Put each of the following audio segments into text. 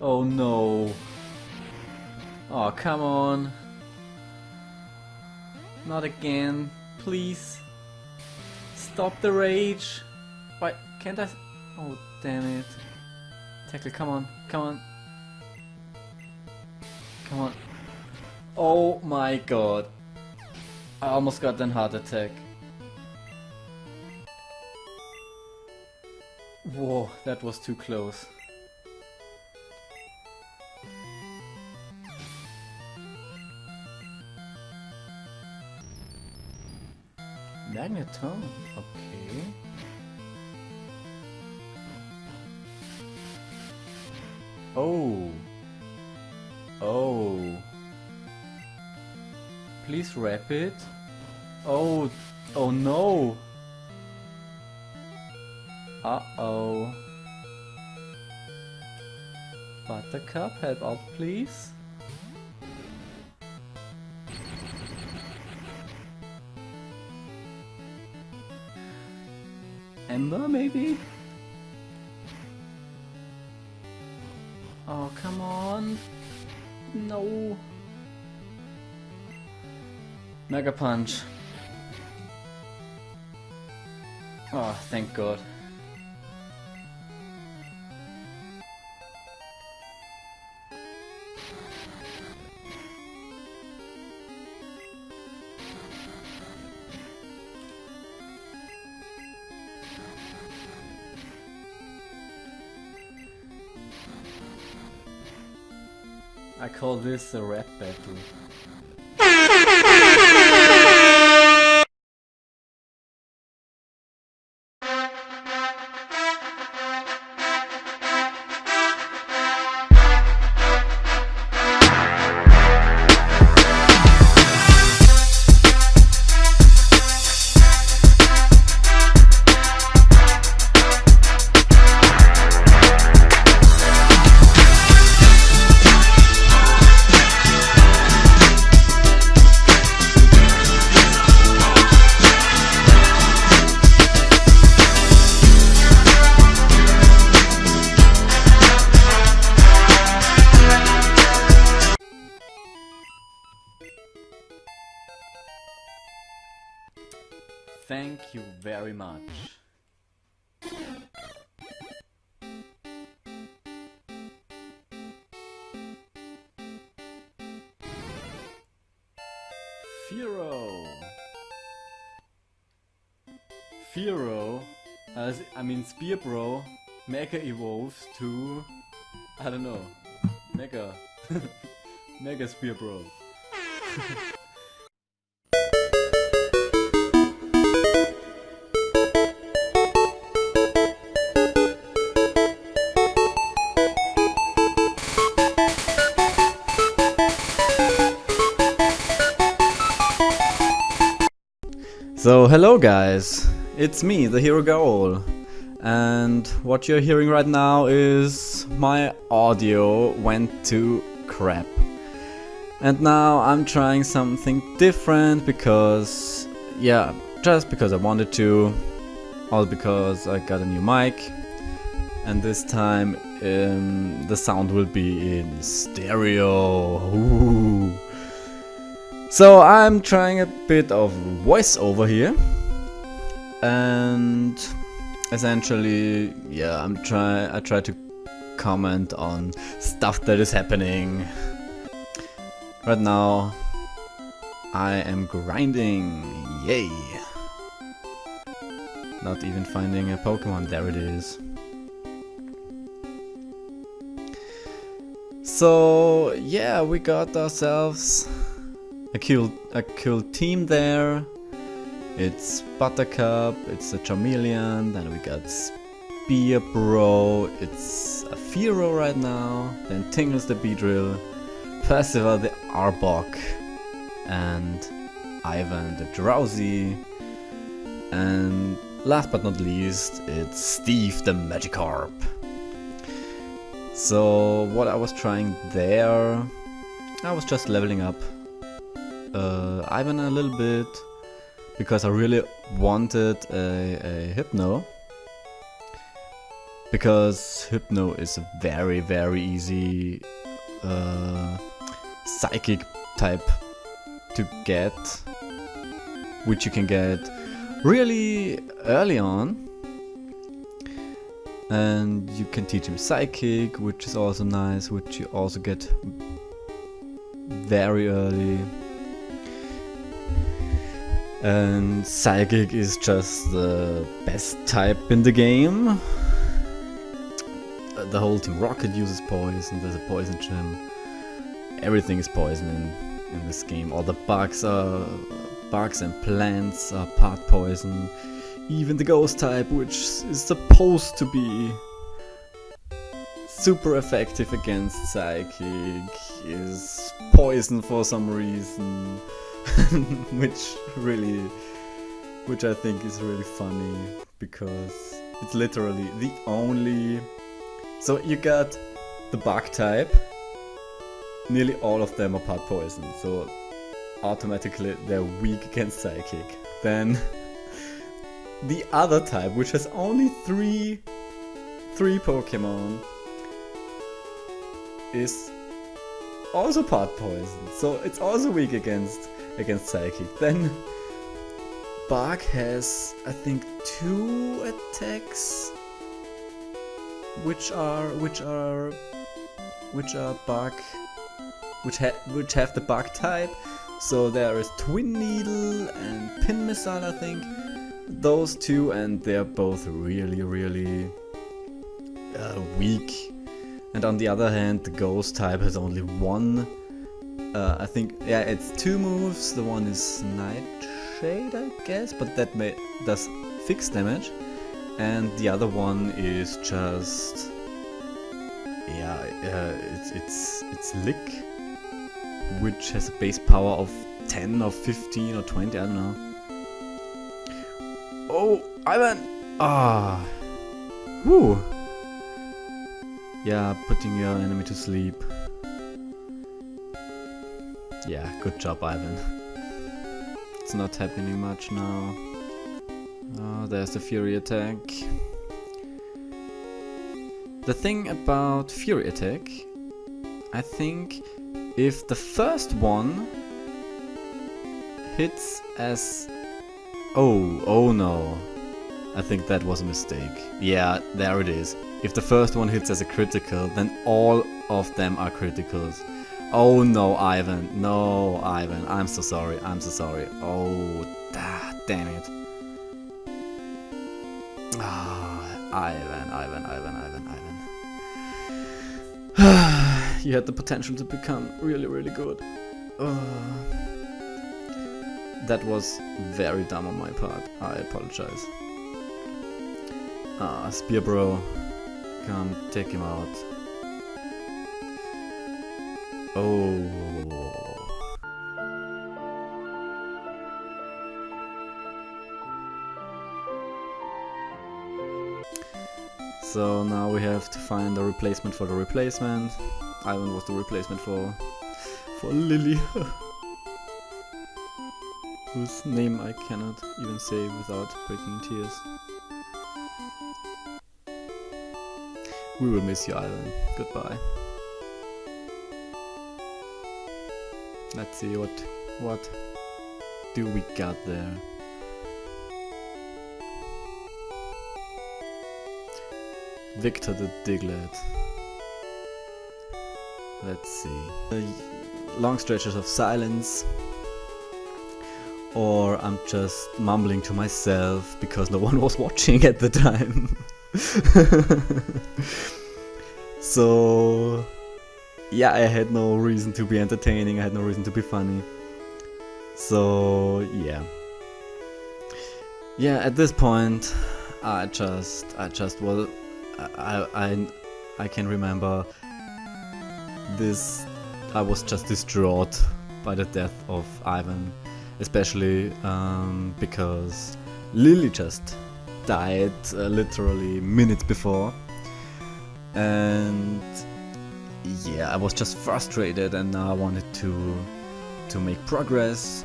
Oh no. Oh, come on. Not again. Please. Stop the rage. Why can't I? Oh, damn it. Tackle, come on. Come on. Come on. Oh my god. I almost got an heart attack. Whoa, that was too close. Magneton, okay. Oh. Oh. Please wrap it. Oh. Oh no. Uh-oh. Buttercup, help out please. Ember, maybe? Oh, come on. No. Mega Punch. Oh, thank God. I call this a rap battle. Thank you very much. Fearow, I mean Spearbro, Mega evolves to, I don't know, Mega, Mega Spearbro. So hello guys, it's me, the Hero Gaol, and what you're hearing right now is my audio went to crap. And now I'm trying something different because, yeah, just because I wanted to, all because I got a new mic, and this time the sound will be in stereo. Ooh. So I'm trying a bit of voiceover here, and essentially, yeah, I try to comment on stuff that is happening. Right now, I am grinding, yay! Not even finding a Pokémon, there it is. So yeah, we got ourselves a cool team there. It's Buttercup, it's a Charmeleon, then we got Spearbro, it's a Fearow right now, then Tingles the Beedrill, Percival the Arbok, and Ivan the Drowsy, and last but not least, it's Steve the Magikarp. So what I was trying there, I was just leveling up Ivan a little bit, because I really wanted a Hypno. because Hypno is a very easy psychic type to get, which you can get really early on, and you can teach him psychic, which is also nice, which you also get very early. And psychic is just the best type in the game. The whole Team Rocket uses poison, there's a poison gym. Everything is poison in this game. All the bugs and plants are part poison. Even the ghost type, which is supposed to be super effective against psychic, is poison for some reason. which I think is really funny, because it's literally the only... So you got the bug type, nearly all of them are part poison, so automatically they're weak against psychic. Then the other type, which has only three Pokémon, is also part poison, so it's also weak against psychic. Then Bug has, I think, 2 attacks which have the bug type. So there is Twin Needle and Pin Missile, I think. Those 2, and they're both really weak. And on the other hand, the Ghost type has only 1. I think, yeah, it's 2 moves. The one is Nightshade, I guess, but that does fixed damage. And the other one is just, yeah, it's Lick, which has a base power of 10 or 15 or 20, I don't know. Oh, Ivan! Ah! Whew! Yeah, putting your enemy to sleep. Yeah, good job, Ivan. It's not happening much now. Oh, there's the Fury attack. The thing about Fury attack, I think if the first one hits as... Oh no. I think that was a mistake. Yeah, there it is. If the first one hits as a critical, then all of them are criticals. Oh no, Ivan. No, Ivan. I'm so sorry. Oh, damn it. Ivan. You had the potential to become really good. That was very dumb on my part. I apologize. Spear Bro. Come, take him out. Oh. So now we have to find a replacement for the replacement. Ivan was the replacement for Lily, whose name I cannot even say without breaking tears. We will miss you, Ivan. Goodbye. Let's see what do we got there. Victor the Diglett. Let's see. Long stretches of silence. Or I'm just mumbling to myself because no one was watching at the time. So yeah, I had no reason to be entertaining, I had no reason to be funny. So yeah, at this point I can remember this. I was just distraught by the death of Ivan, especially because Lily just died literally minutes before, and yeah, I was just frustrated, and now I wanted to make progress.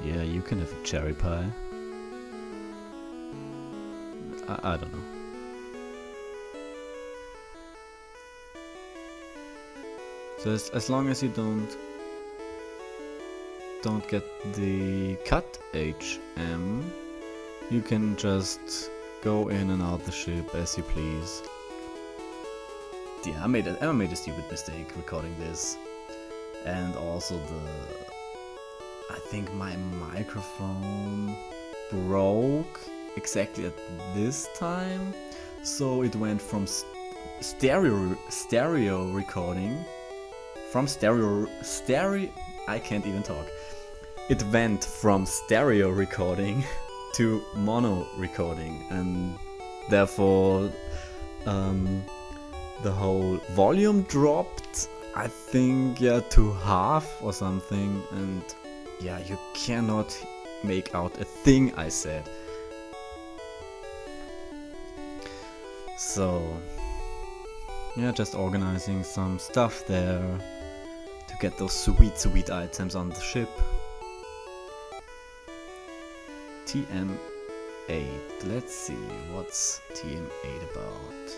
Yeah, you can have a cherry pie. I don't know. So as long as you don't get the cut HM, you can just go in and out the ship as you please. Yeah, I made a stupid mistake recording this, and also I think my microphone broke exactly at this time, so it went from stereo recording. I can't even talk. It went from stereo recording to mono recording, and therefore the whole volume dropped, I think, yeah, to half or something, and yeah, you cannot make out a thing I said. So yeah, just organizing some stuff there to get those sweet items on the ship. TM8. Let's see, what's TM8 about?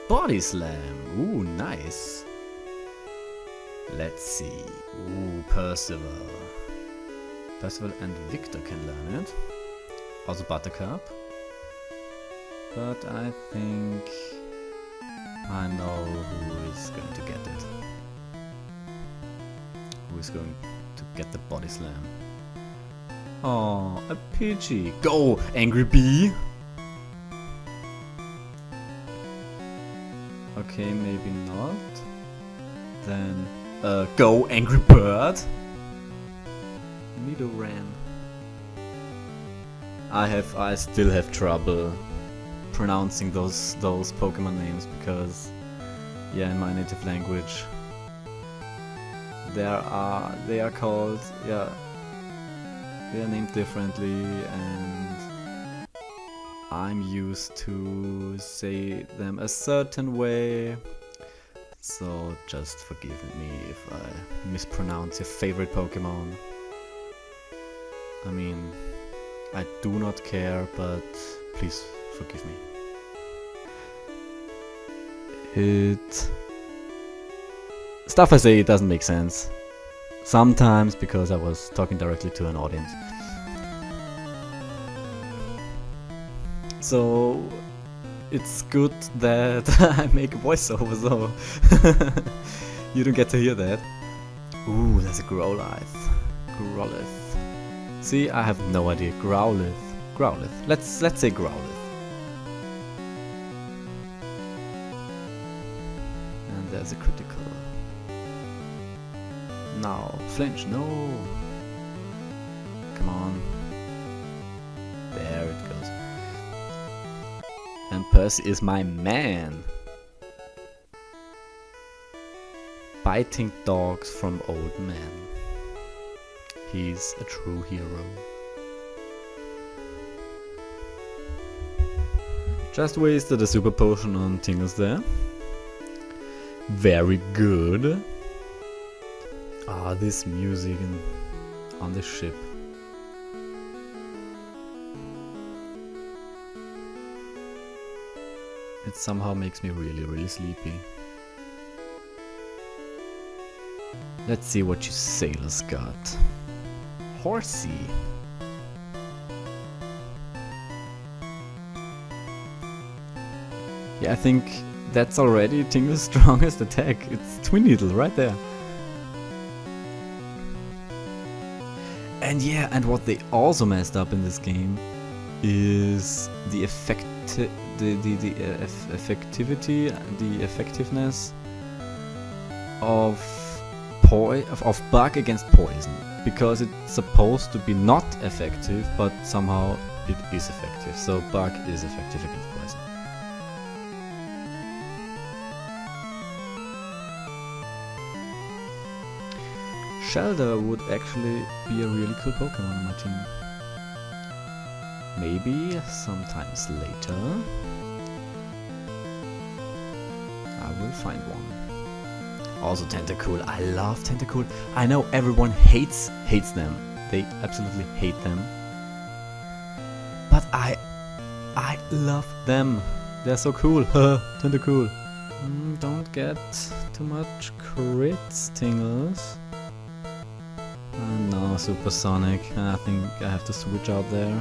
Body slam. Ooh, nice. Let's see. Ooh, Percival. Percival and Victor can learn it. Also Buttercup. But I think I know who is going to get it. Who is going to get the body slam? Oh, a Pidgey. Go, Angry Bee! Okay, maybe not. Then, go, Angry Bird! Nidoran. I still have trouble pronouncing those Pokemon names because, yeah, in my native language, they are called, yeah, they are named differently, and I'm used to say them a certain way. So just forgive me if I mispronounce your favorite Pokemon. I mean, I do not care, but please forgive me. Stuff I say, it doesn't make sense. Sometimes because I was talking directly to an audience. So it's good that I make a voiceover, so you don't get to hear that. Ooh, there's a Growlithe. See, I have no idea. Growlithe. Let's say Growlithe. And there's a critical. Now, flinch, no! Come on. There it goes. And Percy is my man! Biting dogs from old men. He's a true hero. Just wasted a super potion on Tingles there. Very good. Ah, this music on the ship. It somehow makes me really sleepy. Let's see what you sailors got. Horsey. Yeah, I think that's already Tingle's strongest attack. It's Twin Needle right there. And yeah, and what they also messed up in this game is the effectiveness of bug against poison, because it's supposed to be not effective, but somehow it is effective. So bug is effective against poison. Shelder would actually be a really cool Pokemon on my team. Maybe sometimes later I will find one. Also Tentacool. I love Tentacool. I know everyone hates them. They absolutely hate them. But I love them. They're so cool. Kinda cool. Don't get too much crits, Tingles. No, Supersonic. I think I have to switch out there.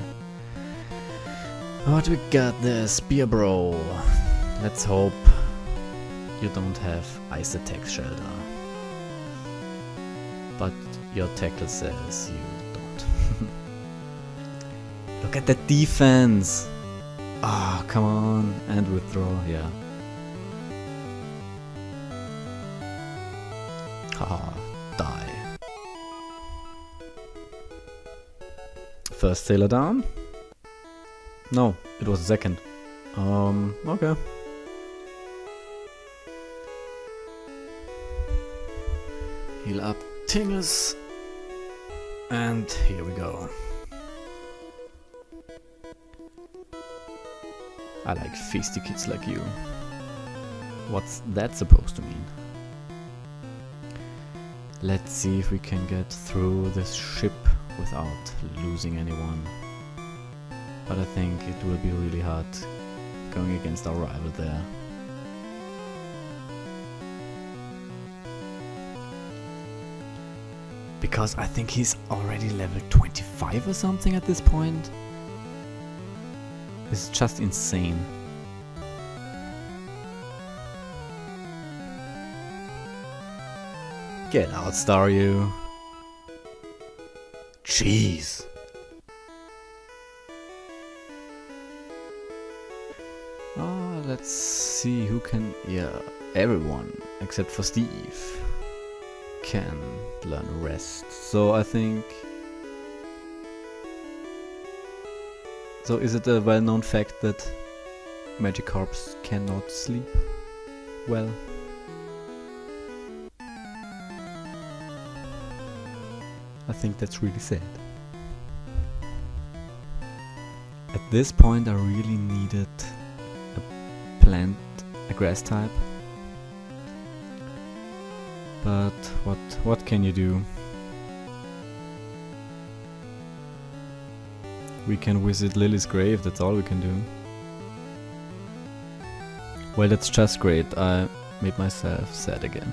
What we got there? Spear Bro. Let's hope you don't have Ice Attack Shelter. But your tackle says you don't. Look at that defense! Ah, come on. And withdraw, yeah. Haha, die. First sailor down? No, it was second. Okay. Heal up Tingles. And here we go. I like feisty kids like you. What's that supposed to mean? Let's see if we can get through this ship without losing anyone. But I think it will be really hard going against our rival there. Because I think he's already level 25 or something at this point. It's just insane. Get out, Staryu. Jeez. Oh, let's see who can... Yeah, everyone except for Steve can learn rest. So I think... So is it a well-known fact that Magikarps cannot sleep well? I think that's really sad. At this point I really needed a grass type. But what can you do? We can visit Lily's grave, that's all we can do. Well, that's just great. I made myself sad again.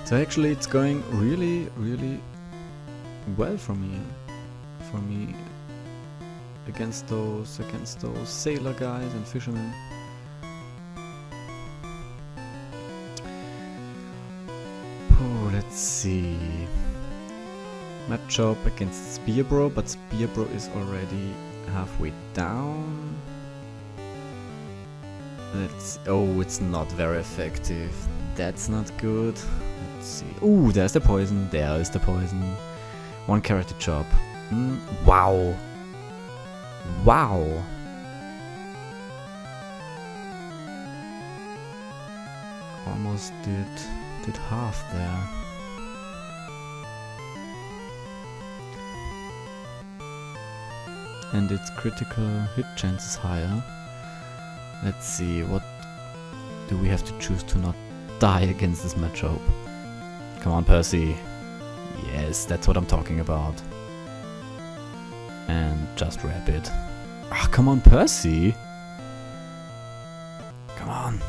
So actually it's going really, really well for me. Against those sailor guys and fishermen. Oh, let's see. Matchup against Spearbro, but Spearbro is already halfway down. Let's. Oh, it's not very effective. That's not good. Let's see. Oh, there's the poison. There is the poison. One karate chop. Wow. Wow. Almost did half there. And its critical hit chance is higher. Let's see, what do we have to choose to not die against this matchup? Come on, Percy. Yes, that's what I'm talking about. And just wrap it. Ah, come on, Percy! Come on!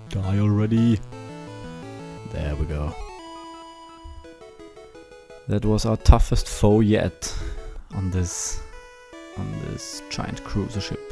Die already! There we go. That was our toughest foe yet on this giant cruiser ship.